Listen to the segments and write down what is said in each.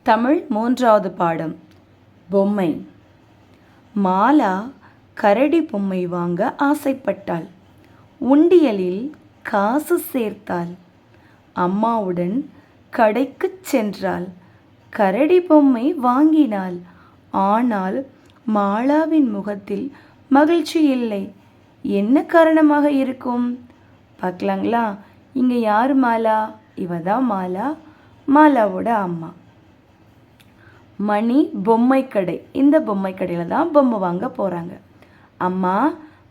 தமிழ் 3வது பாடம். பொம்மை. மாலா கரடி பொம்மை வாங்க ஆசைப்பட்டாள். உண்டியலில் காசு சேர்த்தாள். அம்மாவுடன் கடைக்குச் சென்றாள். கரடி பொம்மை வாங்கினாள். ஆனால் மாலாவின் முகத்தில் மகிழ்ச்சி இல்லை. என்ன காரணமாக இருக்கும்? பார்க்கலாங்களா? இங்கே யார் மாலா? இவ தான் மாலா, மாலாவோட அம்மா. மணி பொம்மை கடை. இந்த பொம்மை கடையில் தான் பொம்மை வாங்க போகிறாங்க. அம்மா,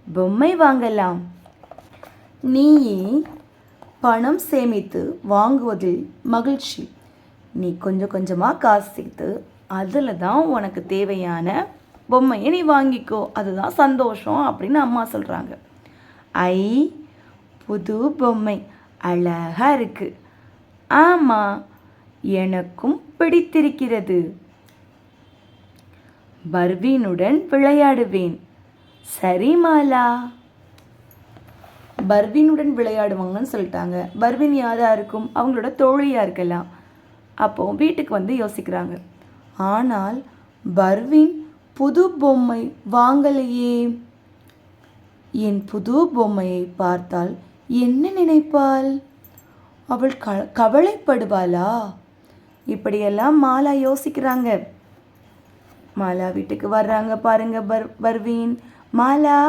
பொம்மை வாங்கலாம். நீயே பணம் சேமித்து வாங்குவதில் மகிழ்ச்சி. நீ கொஞ்சம் கொஞ்சமாக காசு சேர்த்து அதில் தான் உனக்கு தேவையான பொம்மையை நீ வாங்கிக்கோ, அதுதான் சந்தோஷம் அப்படின்னு அம்மா சொல்கிறாங்க. ஐ, புது பொம்மை அழகாக இருக்குது. ஆமாம், எனக்கும் பிடித்திருக்கிறது. பர்வீனுடன் விளையாடுவேன். சரி மாலா. பர்வீனுடன் விளையாடுவாங்கன்னு சொல்லிட்டாங்க. பர்வீன் யாரா இருக்கும்? அவங்களோட தோழியாக இருக்கலாம். அப்போ வீட்டுக்கு வந்து யோசிக்கிறாங்க. ஆனால் பர்வீன் புது பொம்மை வாங்கலையே. என் புது பொம்மையை பார்த்தால் என்ன நினைப்பாள்? அவள் கவலைப்படுவாளா? இப்படியெல்லாம் மாலா யோசிக்கிறாங்க. மாலா வீட்டுக்கு வர்றாங்க பாருங்க பர்வீன். மாலா,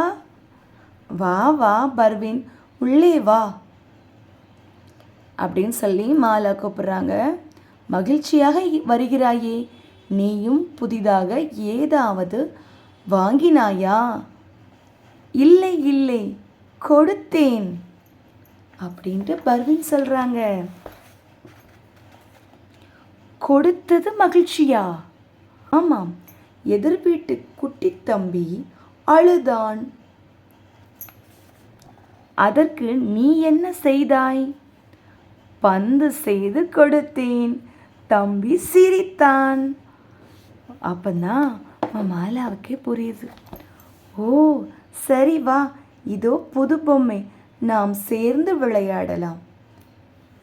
வா வா பர்வீன், உள்ளே வா அப்படின்னு சொல்லி மாலா கூப்பிடுறாங்க. மகிழ்ச்சியாக வருகிறாயே, நீயும் புதிதாக ஏதாவது வாங்கினாயா? இல்லை இல்லை, கொடுத்தேன் அப்படின்ட்டு பர்வீன் சொல்றாங்க. கொடுத்தது மகிழ்ச்சியா? ஆமாம், எதிர் வீட்டு குட்டி தம்பி அழுதான். அதற்கு நீ என்ன செய்தாய்? பந்து செய்து கொடுத்தேன். தம்பி சிரித்தான். அப்பதான் மாலாவுக்கே புரியுது. ஓ சரி, வா, இதோ புது பொம்மை, நாம் சேர்ந்து விளையாடலாம்.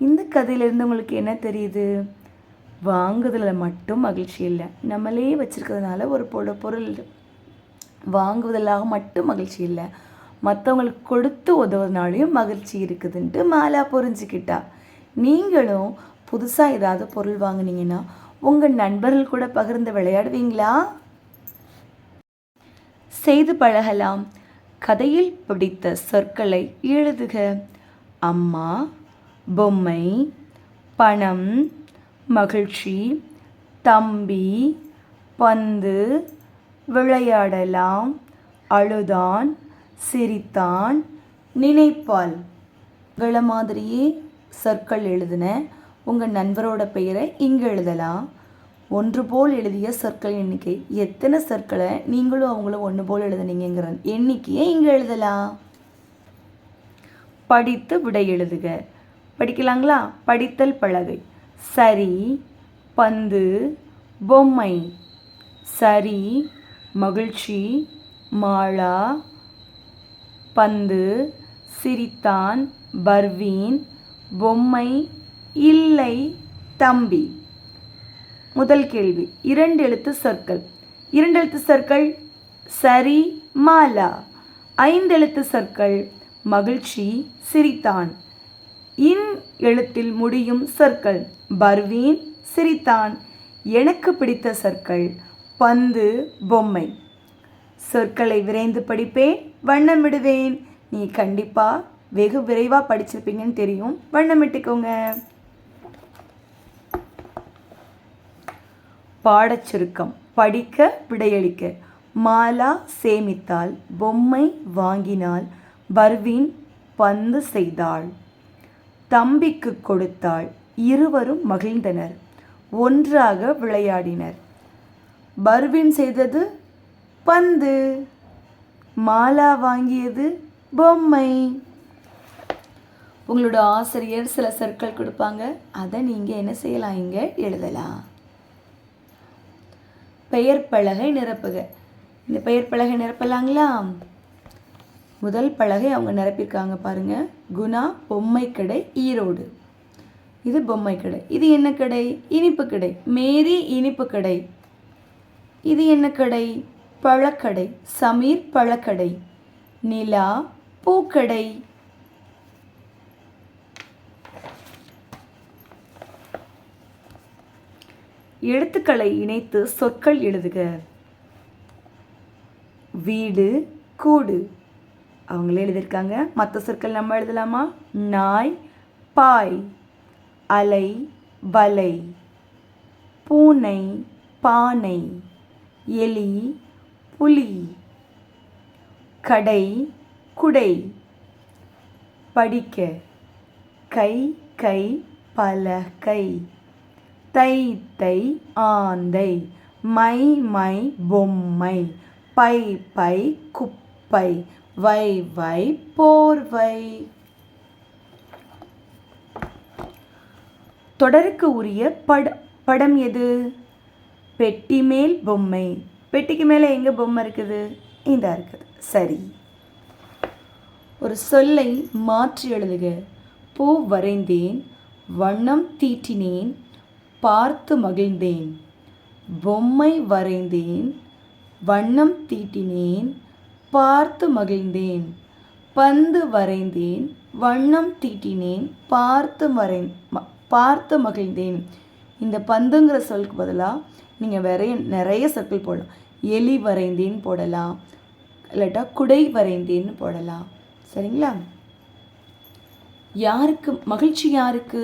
இந்த கதையிலிருந்து உங்களுக்கு என்ன தெரியுது? வாங்குவதில் மட்டும் மகிழ்ச்சி இல்லை, நம்மளே வச்சுருக்கிறதுனால ஒரு பொருள் வாங்குவதிலாக மட்டும் மகிழ்ச்சி இல்லை, மற்றவங்களுக்கு கொடுத்து உதவுறதுனாலையும் மகிழ்ச்சி இருக்குதுன்ட்டு மாலா புரிஞ்சுக்கிட்டா. நீங்களும் புதுசாக ஏதாவது பொருள் வாங்கினீங்கன்னா உங்கள் நண்பர்கள் கூட பகிர்ந்து விளையாடுவீங்களா? செய்து பழகலாம். கதையில் பிடித்த சொற்களை எழுதுக. அம்மா, பொம்மை, பணம், மகிழ்ச்சி, தம்பி, பந்து, விளையாடலாம், அழுதான், சிரித்தான், நினைப்பாள். உங்களை மாதிரியே சொற்கள் எழுதின உங்கள் நண்பரோட பெயரை இங்கே எழுதலாம். ஒன்று போல் எழுதிய சொற்கள் எண்ணிக்கை. எத்தனை சொற்களை நீங்களும் அவங்களும் ஒன்று போல் எழுதுனீங்கிற எண்ணிக்கையை இங்கே எழுதலாம். படித்து விடை எழுதுக. படிக்கலாங்களா? படித்தல் பலகை. சரி, பந்து, பொம்மை. சரி, மகிழ்ச்சி, மாலா, பந்து, சிரித்தான், பர்வீன், பொம்மை, இல்லை, தம்பி. முதல் கேள்வி, 2 எழுத்து சொற்கள். 2 எழுத்து சொற்கள் சரி, மாலா. 5 எழுத்து சொற்கள் மகிழ்ச்சி, சிரித்தான். இன் எழுத்தில் முடியும் சொற்கள் பர்வீன், சிரித்தான். எனக்கு பிடித்த சொற்கள் பந்து, பொம்மை. சொற்களை விரைந்து படிப்பேன், வண்ணமிடுவேன். நீ கண்டிப்பாக வெகு விரைவாக படிச்சிருப்பீங்கன்னு தெரியும். வண்ணமிட்டுக்கோங்க. பாடச்சுருக்கம். படிக்க, விடையளிக்க. மாலா சேமித்தாள், பொம்மை வாங்கினாள், பர்வீன் பந்து செய்தாள், தம்பிக்கு கொடுத்தாள், இருவரும் மகிழ்ந்தனர், ஒன்றாக விளையாடினர். பர்வீன் செய்தது பந்து, மாலா வாங்கியது பொம்மை. உங்களோட ஆசிரியர் சில சொற்கள் கொடுப்பாங்க, அதை நீங்கள் என்ன செய்யலாம்? இங்கே எழுதலாம். பெயர் பலகை நிரப்புக. இந்த பெயர் பலகை நிரப்பலாங்களா? முதல் பலகை அவங்க நிரப்பியிருக்காங்க பாருங்க. குணா பொம்மை கடை, ஈரோடு. இது பொம்மை கடை. இது என்ன கடை? இனிப்பு கடை. மேரி இனிப்பு கடை. இது என்ன கடை? பழக்கடை. சமீர் பழக்கடை. நிலா பூக்கடை. எழுத்துக்களை இணைத்து சொற்கள் எழுதுக. வீடு கூடு அவங்களே எழுதியிருக்காங்க. மற்ற சொற்கள் நம்ம எழுதலாமா? நாய் பாய், அலை வலை, பூனை பானை, எலி புலி, கடை குடை, படிக்க கை கை பலகை, தை தை ஆந்தை, மை மை பொம்மை, பை பை குப்பை, வை வை போர்வை. தொடருக்கு உரிய படம் எது? பெட்டி மேல் பொம்மை. பெட்டிக்கு மேலே எங்கே பொம்மை இருக்குது? இந்த இருக்குது. சரி. ஒரு சொல்லை மாற்றி எழுதுக. பூ வரைந்தேன், வண்ணம் தீட்டினேன், பார்த்து மகிழ்ந்தேன். பொம்மை வரைந்தேன், வண்ணம் தீட்டினேன், பார்த்து மகிழ்ந்தேன். பந்து வரைந்தேன், வண்ணம் தீட்டினேன், பார்த்து மகிழ்ந்தேன். இந்த பந்துங்கிற சொல்லுக்கு பதிலாக நீங்கள் நிறைய சொற்கள் போடலாம். எலி வரைந்தேன் போடலாம், இல்லாட்டா குடை வரைந்தேன்னு போடலாம். சரிங்களா? யாருக்கு மகிழ்ச்சி? யாருக்கு?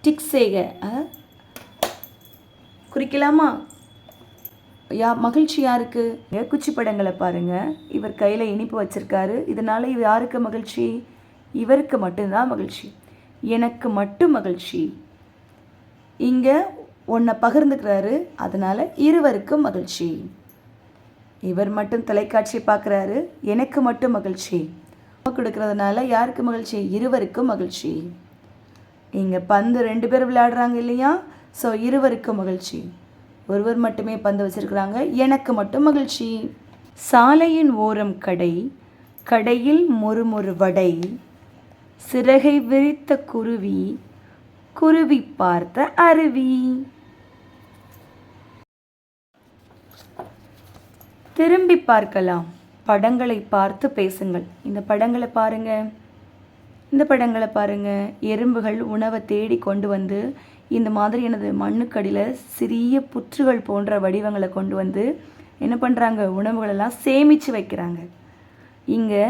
டிக் செய்க. குறிக்கலாமா? மகிழ்ச்சி யாருக்கு? குச்சி படங்களை பாருங்கள். இவர் கையில் இனிப்பு வச்சுருக்காரு. இதனால் இது யாருக்கு மகிழ்ச்சி? இவருக்கு மட்டும்தான் மகிழ்ச்சி. எனக்கு மட்டும் மகிழ்ச்சி. இங்கே ஒன்றை பகிர்ந்துக்கிறாரு, அதனால் இருவருக்கும் மகிழ்ச்சி. இவர் மட்டும் தொலைக்காட்சி பார்க்குறாரு, எனக்கு மட்டும் மகிழ்ச்சி. கொடுக்கறதுனால யாருக்கு மகிழ்ச்சி? இருவருக்கும் மகிழ்ச்சி. இங்கே பந்து 2 பேர் விளையாடுறாங்க இல்லையா? ஸோ இருவருக்கும் மகிழ்ச்சி. ஒருவர் மட்டுமே பந்து வச்சுருக்குறாங்க, எனக்கு மட்டும் மகிழ்ச்சி. சாலையின் ஓரம் கடை, கடையில் மொறு வடை, சிறகை விரித்த குருவி, குருவி பார்த்த அருவி. திரும்பி பார்க்கலாம். படங்களை பார்த்து பேசுங்கள். இந்த படங்களை பாருங்கள். இந்த படங்களை பாருங்கள். எறும்புகள் உணவை தேடி கொண்டு வந்து இந்த மாதிரி எனது மண்ணுக்கடியில் சிறிய புற்றுகள் போன்ற வடிவங்களை கொண்டு வந்து என்ன பண்ணுறாங்க? உணவுகளெல்லாம் சேமித்து வைக்கிறாங்க. இங்கே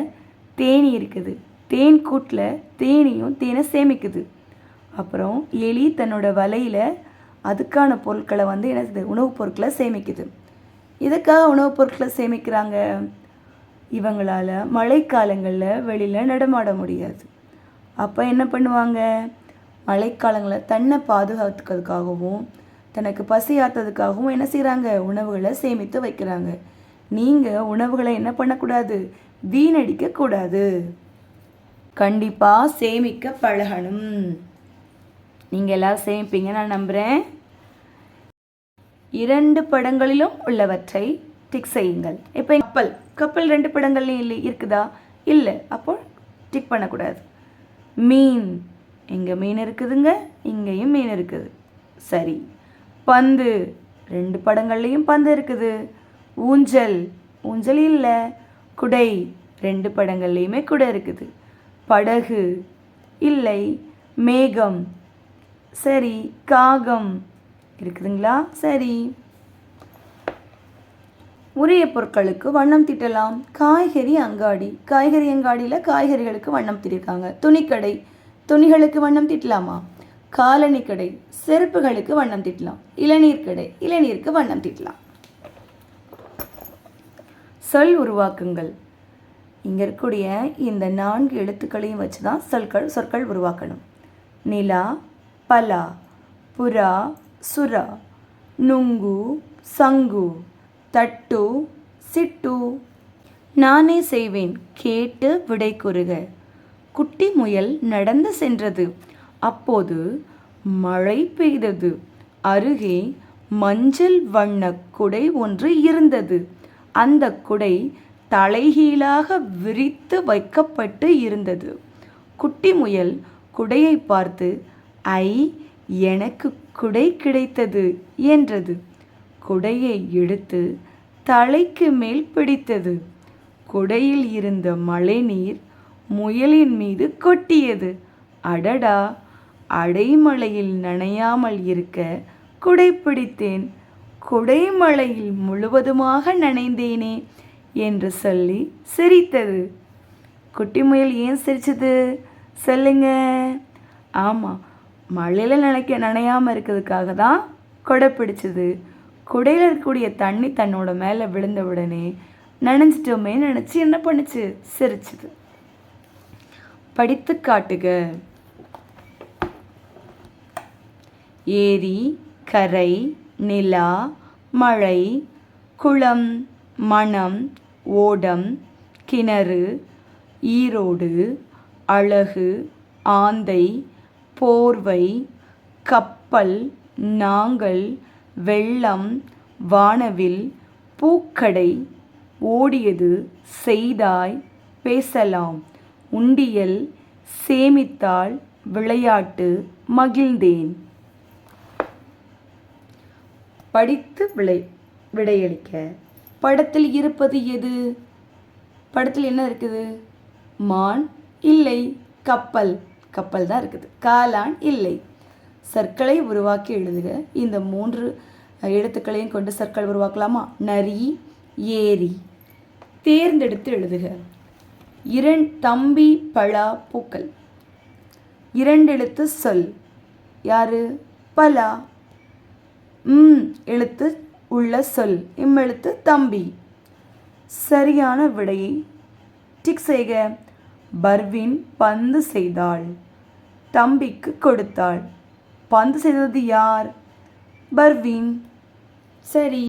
தேனி இருக்குது. தேன் கூட்டில் தேனை சேமிக்குது. அப்புறம் எலி தன்னோட வலையில் அதுக்கான பொருட்களை வந்து என்ன உணவுப் பொருட்களை சேமிக்குது. இதுக்காக உணவுப் பொருட்களை சேமிக்கிறாங்க. இவங்களால் மழைக்காலங்களில் வெளியில் நடமாட முடியாது. அப்போ என்ன பண்ணுவாங்க? மழைக்காலங்களில் தன்னை பாதுகாத்துக்கிறதுக்காகவும் தனக்கு பசியாற்றதுக்காகவும் என்ன செய்கிறாங்க? உணவுகளை சேமித்து வைக்கிறாங்க. நீங்கள் உணவுகளை என்ன பண்ணக்கூடாது? வீணடிக்கக்கூடாது. கண்டிப்பாக சேமிக்க பழகணும். நீங்கள் எல்லாம் சேமிப்பீங்க நான் நம்புகிறேன். 2 படங்களிலும் உள்ளவற்றை டிக் செய்யுங்கள். இப்போ கப்பல் 2 படங்கள்லையும் இருக்குதா? இல்லை. அப்போ டிக் பண்ணக்கூடாது. மீன், இங்கே மீன் இருக்குதுங்க, இங்கேயும் மீன் இருக்குது. சரி. பந்து, 2 படங்கள்லையும் பந்து இருக்குது. ஊஞ்சல் இல்லை. குடை, 2 படங்கள்லையுமே குடை இருக்குது. படகு இல்லை. மேகம் சரி. காகம் இருக்குதுங்களா? சரி. உரிய பொருட்களுக்கு வண்ணம் தீட்டலாம். காய்கறி அங்காடியில் காய்கறிகளுக்கு வண்ணம் தீட்டிருக்காங்க. துணிக்கடை, துணிகளுக்கு வண்ணம் தீட்டலாமா? காலணி கடை, செருப்புகளுக்கு வண்ணம் தீட்டலாம். இளநீர் கடை, இளநீருக்கு வண்ணம் தீட்டலாம். சொல் உருவாக்குங்கள். இங்கே இருக்கக்கூடிய இந்த 4 எழுத்துக்களையும் வச்சு தான் சொற்கள் உருவாக்கணும். நிலா, பலா, புறா, சுறா, நுங்கு, சங்கு, தட்டு, சிட்டு. நானே செய்வேன், கேட்டு விடை கூறுக. குட்டி முயல் நடந்து சென்றது. அப்போது மழை பெய்தது. அருகே மஞ்சள் வண்ண குடை ஒன்று இருந்தது. அந்த குடை தலைகீழாக விரித்து வைக்கப்பட்டு இருந்தது. குட்டி முயல் குடையை பார்த்து ஐ, எனக்கு குடை கிடைத்தது என்றது. குடையை எடுத்து தலைக்கு மேல் பிடித்தது. குடையில் இருந்த மழைநீர் முயலின் மீது கொட்டியது. அடடா, அடைமழையில் நனையாமல் இருக்க குடை பிடித்தேன், குடைமழையில் முழுவதுமாக நனைந்தேனே என்று சொல்லி சிரித்தது. குட்டி முயல் ஏன் சிரிச்சது சொல்லுங்க? ஆமாம், மழையில் நனையாமல் இருக்கிறதுக்காக தான் குடை பிடிச்சது. குடையில் இருக்கக்கூடிய தண்ணி தன்னோட மேலே விழுந்த உடனே நனைஞ்சிட்டோமே நினச்சி என்ன பண்ணுச்சு? சிரிச்சுது. படித்து காட்டுக. ஏரி, கரை, நிலா, மழை, குளம், மனம், ஓடம், கிணறு, ஈரோடு, அழகு, ஆந்தை, போர்வை, கப்பல், நாங்கள், வெள்ளம், வானவில், பூக்கடை, ஓடியது, செய்தாய், பேசலாம், உண்டியல், சேமித்தாள், விளையாட்டு, மகிழ்ந்தேன். படித்து விடையளிக்க. படத்தில் இருப்பது எது? படத்தில் என்ன இருக்குது? மான் இல்லை, கப்பல். கப்பல் தான் இருக்குது. காளான் இல்லை. சொற்களை உருவாக்கி எழுதுக. இந்த 3 எழுத்துக்களையும் கொண்டு சொற்கள் உருவாக்கலாமா? நரி, ஏரி. தேர்ந்தெடுத்து எழுதுக. தம்பி, பலா, பூக்கள். 2 எழுத்து சொல். யாரு? பலா. எழுத்து உள்ள சொல். எழுத்து தம்பி. சரியான விடையை டிக் செய்க. பர்வீன் பந்து செய்தாள், தம்பிக்கு கொடுத்தாள். பந்து செய்தது யார்? பர்வீன். சரி.